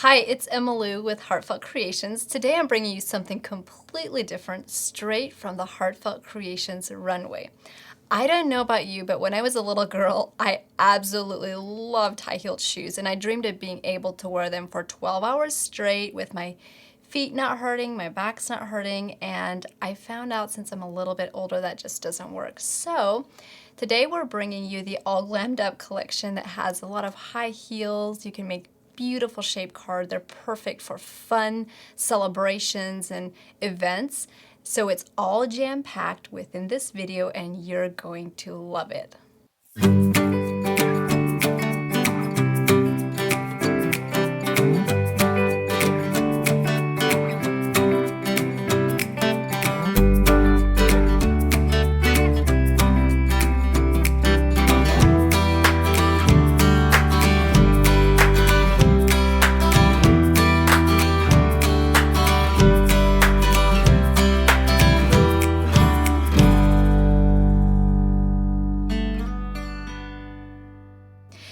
Hi, it's Emmalou with Heartfelt Creations. Today I'm bringing you something completely different, straight from the Heartfelt Creations runway. I don't know about you, but when I was a little girl, I absolutely loved high-heeled shoes, and I dreamed of being able to wear them for 12 hours straight with my feet not hurting, my back's not hurting, and I found out since I'm a little bit older that just doesn't work. So today we're bringing you the All Glammed Up collection that has a lot of high heels. You can make beautiful shape card. They're perfect for fun celebrations and events. So it's all jam-packed within this video and you're going to love it.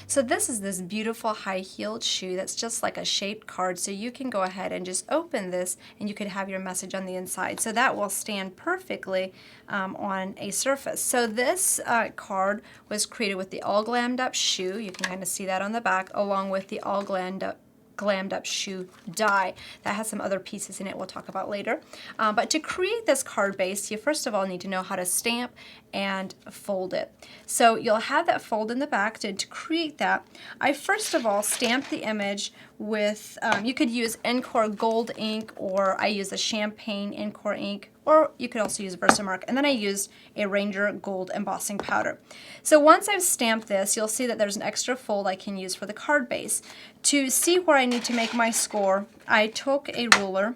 So this is this beautiful high-heeled shoe that's just like a shaped card, so you can go ahead and just open this and you could have your message on the inside. So that will stand perfectly on a surface. So this card was created with the All Glammed Up shoe. You can kind of see that on the back, along with the All Glammed Up shoe die. That has some other pieces in it we'll talk about later. But to create this card base, you first of all need to know how to stamp and fold it. So you'll have that fold in the back. To create that, I first of all stamped the image with, you could use Encore gold ink, or I use a champagne Encore ink, or you could also use Versamark, and then I used a Ranger gold embossing powder. So once I've stamped this, you'll see that there's an extra fold I can use for the card base. To see where I need to make my score, I took a ruler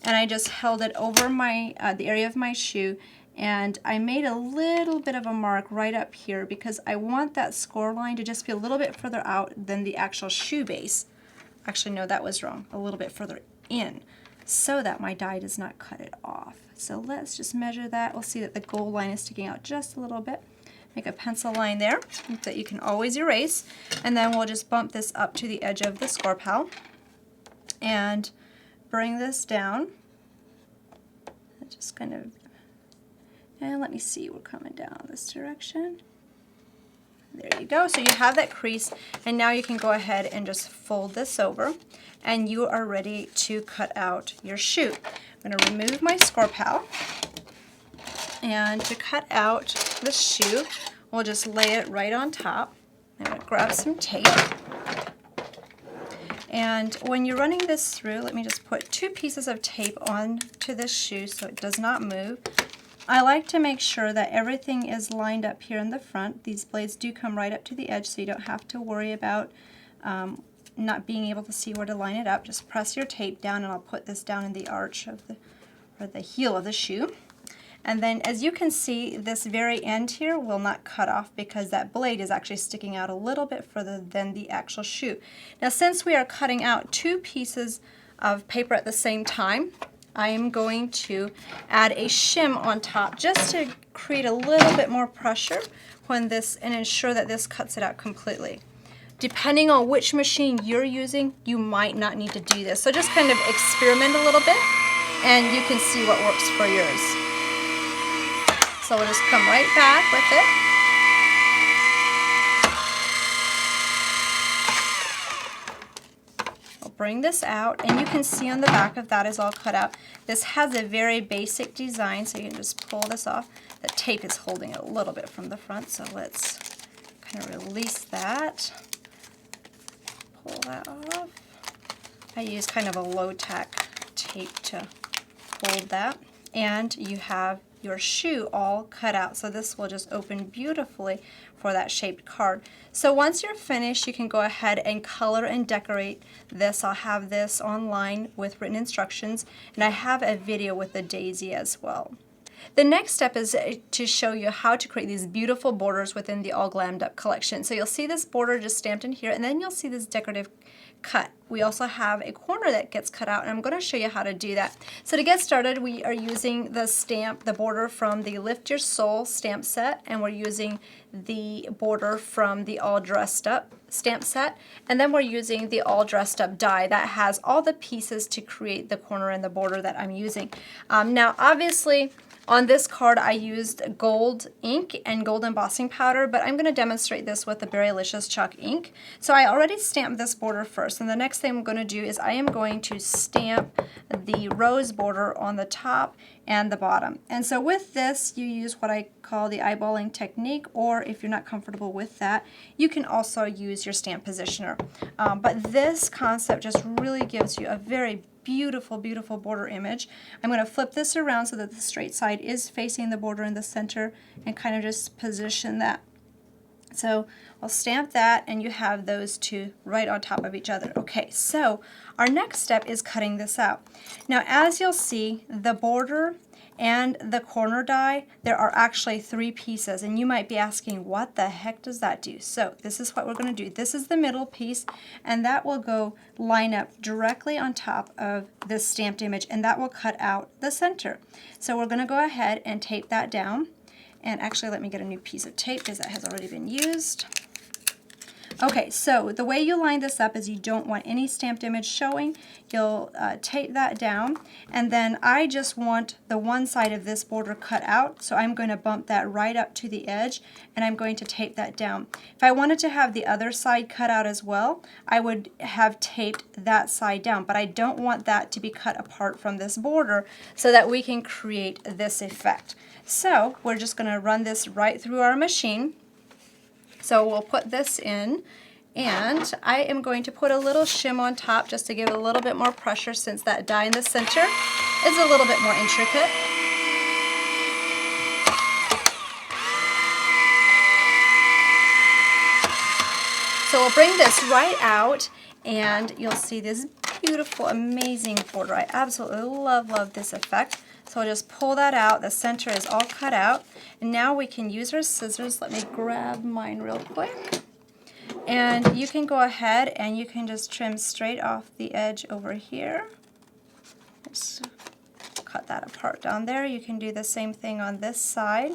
and I just held it over my the area of my shoe, and I made a little bit of a mark right up here because I want that score line to just be a little bit further out than the actual shoe base. Actually, no, that was wrong. A little bit further in, so that my die does not cut it off. So let's just measure that. We'll see that the gold line is sticking out just a little bit. Make a pencil line there that you can always erase, and then we'll just bump this up to the edge of the score pal and bring this down. Just kind of, and let me see, we're coming down this direction. There you go. So you have that crease, and now you can go ahead and just fold this over, and you are ready to cut out your shoe. I'm going to remove my score pal, and to cut out the shoe, we'll just lay it right on top. I'm going to grab some tape, and when you're running this through, let me just put 2 pieces of tape onto this shoe so it does not move. I like to make sure that everything is lined up here in the front. These blades do come right up to the edge, so you don't have to worry about not being able to see where to line it up. Just press your tape down, and I'll put this down in the arch of the heel of the shoe. And then, as you can see, this very end here will not cut off because that blade is actually sticking out a little bit further than the actual shoe. Now, since we are cutting out 2 pieces of paper at the same time, I am going to add a shim on top just to create a little bit more pressure when this, and ensure that this cuts it out completely. Depending on which machine you're using, you might not need to do this. So just kind of experiment a little bit and you can see what works for yours. So we'll just come right back with it. Bring this out, and you can see on the back of that is all cut out. This has a very basic design, so you can just pull this off. The tape is holding it a little bit from the front, so let's kind of release that. Pull that off. I use kind of a low-tack tape to hold that, and you have your shoe all cut out. So this will just open beautifully for that shaped card. So once you're finished, you can go ahead and color and decorate this. I'll have this online with written instructions, and I have a video with the daisy as well. The next step is to show you how to create these beautiful borders within the All Glammed Up collection. So you'll see this border just stamped in here, and then you'll see this decorative cut. We also have a corner that gets cut out, and I'm going to show you how to do that. So to get started, we are using the border from the Lift Your Soul stamp set, and we're using the border from the All Dressed Up stamp set, and then we're using the All Dressed Up die that has all the pieces to create the corner and the border that I'm using. Now obviously on this card I used gold ink and gold embossing powder, but I'm going to demonstrate this with the Berrylicious chalk ink. So I already stamped this border first, and the next thing I'm going to do is I am going to stamp the rose border on the top and the bottom. And so with this, you use what I call the eyeballing technique, or if you're not comfortable with that, you can also use your stamp positioner. But this concept just really gives you a very beautiful, beautiful border image. I'm going to flip this around so that the straight side is facing the border in the center and kind of just position that. So I'll stamp that, and you have those two right on top of each other. Okay, so our next step is cutting this out. Now as you'll see, the border and the corner die, there are actually 3 pieces, and you might be asking, what the heck does that do? So this is what we're going to do. This is the middle piece, and that will go line up directly on top of this stamped image, and that will cut out the center. So we're going to go ahead and tape that down. And actually, let me get a new piece of tape because that has already been used. Okay, so the way you line this up is you don't want any stamped image showing. You'll tape that down, and then I just want the one side of this border cut out, so I'm going to bump that right up to the edge, and I'm going to tape that down. If I wanted to have the other side cut out as well, I would have taped that side down, but I don't want that to be cut apart from this border so that we can create this effect. So we're just going to run this right through our machine. So we'll put this in, and I am going to put a little shim on top just to give it a little bit more pressure, since that die in the center is a little bit more intricate. So we'll bring this right out, and you'll see this beautiful, amazing border. I absolutely love this effect. So I'll just pull that out. The center is all cut out. And now we can use our scissors. Let me grab mine real quick. And you can go ahead and you can just trim straight off the edge over here. Just cut that apart down there. You can do the same thing on this side.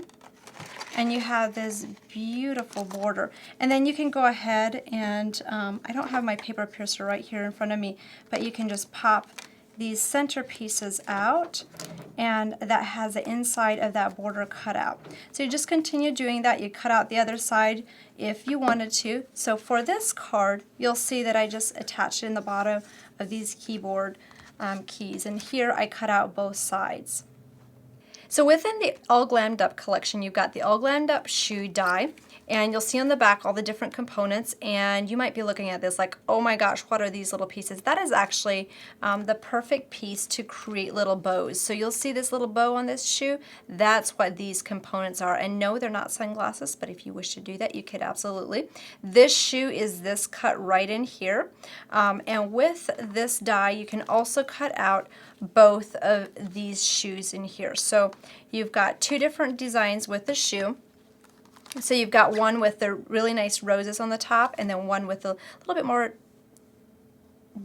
And you have this beautiful border. And then you can go ahead and, I don't have my paper piercer right here in front of me, but you can just pop these center pieces out, and that has the inside of that border cut out. So you just continue doing that. You cut out the other side if you wanted to. So for this card, you'll see that I just attached it in the bottom of these keyboard keys, and here I cut out both sides. So within the All Glammed Up collection, you've got the All Glammed Up shoe die, and you'll see on the back all the different components, and you might be looking at this like, oh my gosh, what are these little pieces? That is actually the perfect piece to create little bows. So you'll see this little bow on this shoe. That's what these components are. And no, they're not sunglasses, but if you wish to do that, you could absolutely. This shoe is this cut right in here. And with this die, you can also cut out both of these shoes in here. So you've got 2 different designs with the shoe. So you've got one with the really nice roses on the top, and then one with a little bit more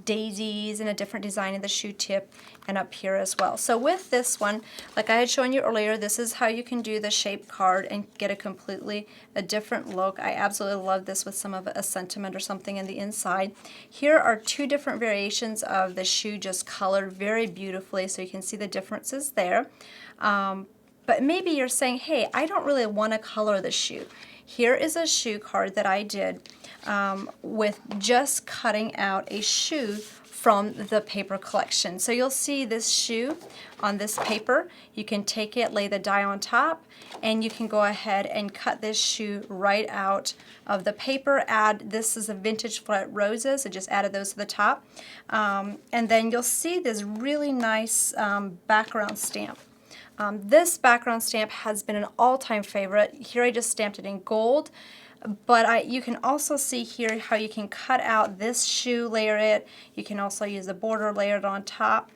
daisies and a different design in the shoe tip and up here as well. So with this one, like I had shown you earlier, this is how you can do the shape card and get a different look. I absolutely love this with some of a sentiment or something in the inside. Here are 2 different variations of the shoe, just colored very beautifully, so you can see the differences there. But maybe you're saying, hey, I don't really want to color the shoe. Here is a shoe card that I did with just cutting out a shoe from the paper collection. So you'll see this shoe on this paper. You can take it, lay the die on top, and you can go ahead and cut this shoe right out of the paper. This is a vintage flat roses. I just added those to the top. And then you'll see this really nice background stamp. This background stamp has been an all-time favorite. Here I just stamped it in gold, but you can also see here how you can cut out this shoe, layer it. You can also use the border layered on top.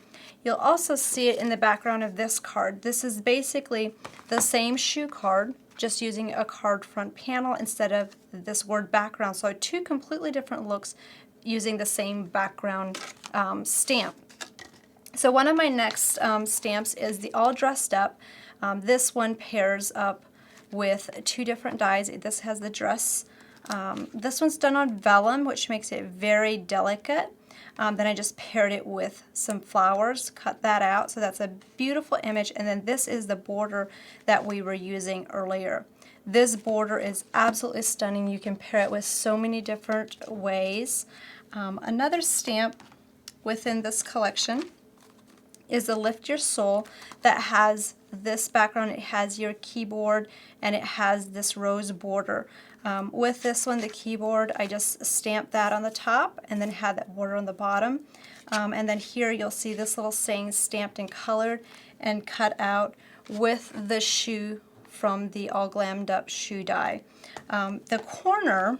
You'll also see it in the background of this card. This is basically the same shoe card, just using a card front panel instead of this word background. So 2 completely different looks using the same background stamp. So one of my next stamps is the All Dressed Up. This one pairs up with 2 different dyes. This has the dress. This one's done on vellum, which makes it very delicate. Then I just paired it with some flowers, cut that out. So that's a beautiful image. And then this is the border that we were using earlier. This border is absolutely stunning. You can pair it with so many different ways. Another stamp within this collection is the Lift Your Soul that has this background. It has your keyboard and it has this rose border. With this one, the keyboard, I just stamped that on the top and then had that border on the bottom. And then here you'll see this little saying stamped and colored and cut out with the shoe from the All Glammed Up shoe die. The corner,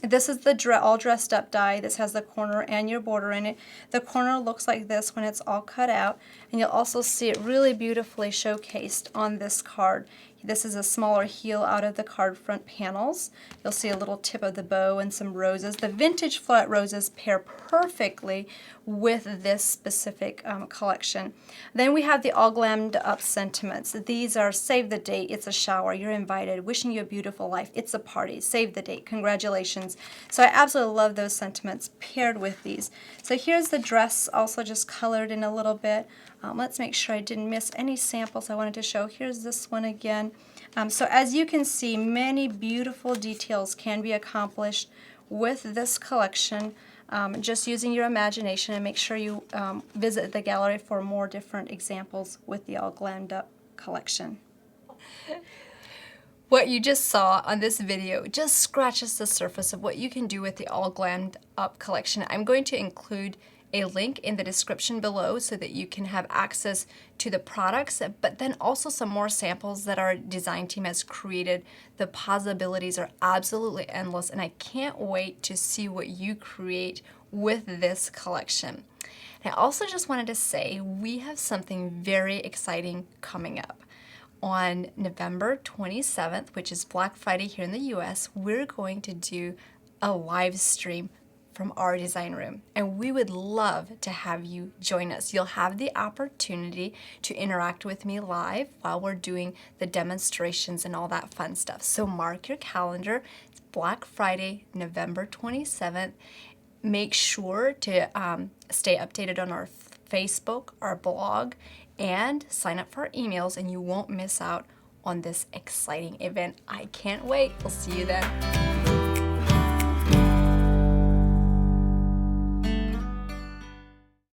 this is the all dressed up die. This has the corner and your border in it. The corner looks like this when it's all cut out, and you'll also see it really beautifully showcased on this card. This is a smaller heel out of the card front panels. You'll see a little tip of the bow and some roses. The vintage floret roses pair perfectly with this specific collection. Then we have the All Glammed Up sentiments. These are save the date, it's a shower, you're invited, wishing you a beautiful life, it's a party, save the date, congratulations. So I absolutely love those sentiments paired with these. So here's the dress, also just colored in a little bit. Let's make sure I didn't miss any samples I wanted to show. Here's this one again. So as you can see, many beautiful details can be accomplished with this collection, just using your imagination, and make sure you visit the gallery for more different examples with the All Glammed Up collection. What you just saw on this video just scratches the surface of what you can do with the All Glammed Up collection. I'm going to include a link in the description below so that you can have access to the products, but then also some more samples that our design team has created. The possibilities are absolutely endless, and I can't wait to see what you create with this collection. And I also just wanted to say we have something very exciting coming up. On November 27th, which is Black Friday here in the US, we're going to do a live stream from our design room, and we would love to have you join us. You'll have the opportunity to interact with me live while we're doing the demonstrations and all that fun stuff. So mark your calendar. It's Black Friday, November 27th. Make sure to stay updated on our Facebook, our blog, and sign up for our emails, and you won't miss out on this exciting event. I can't wait. We'll see you then.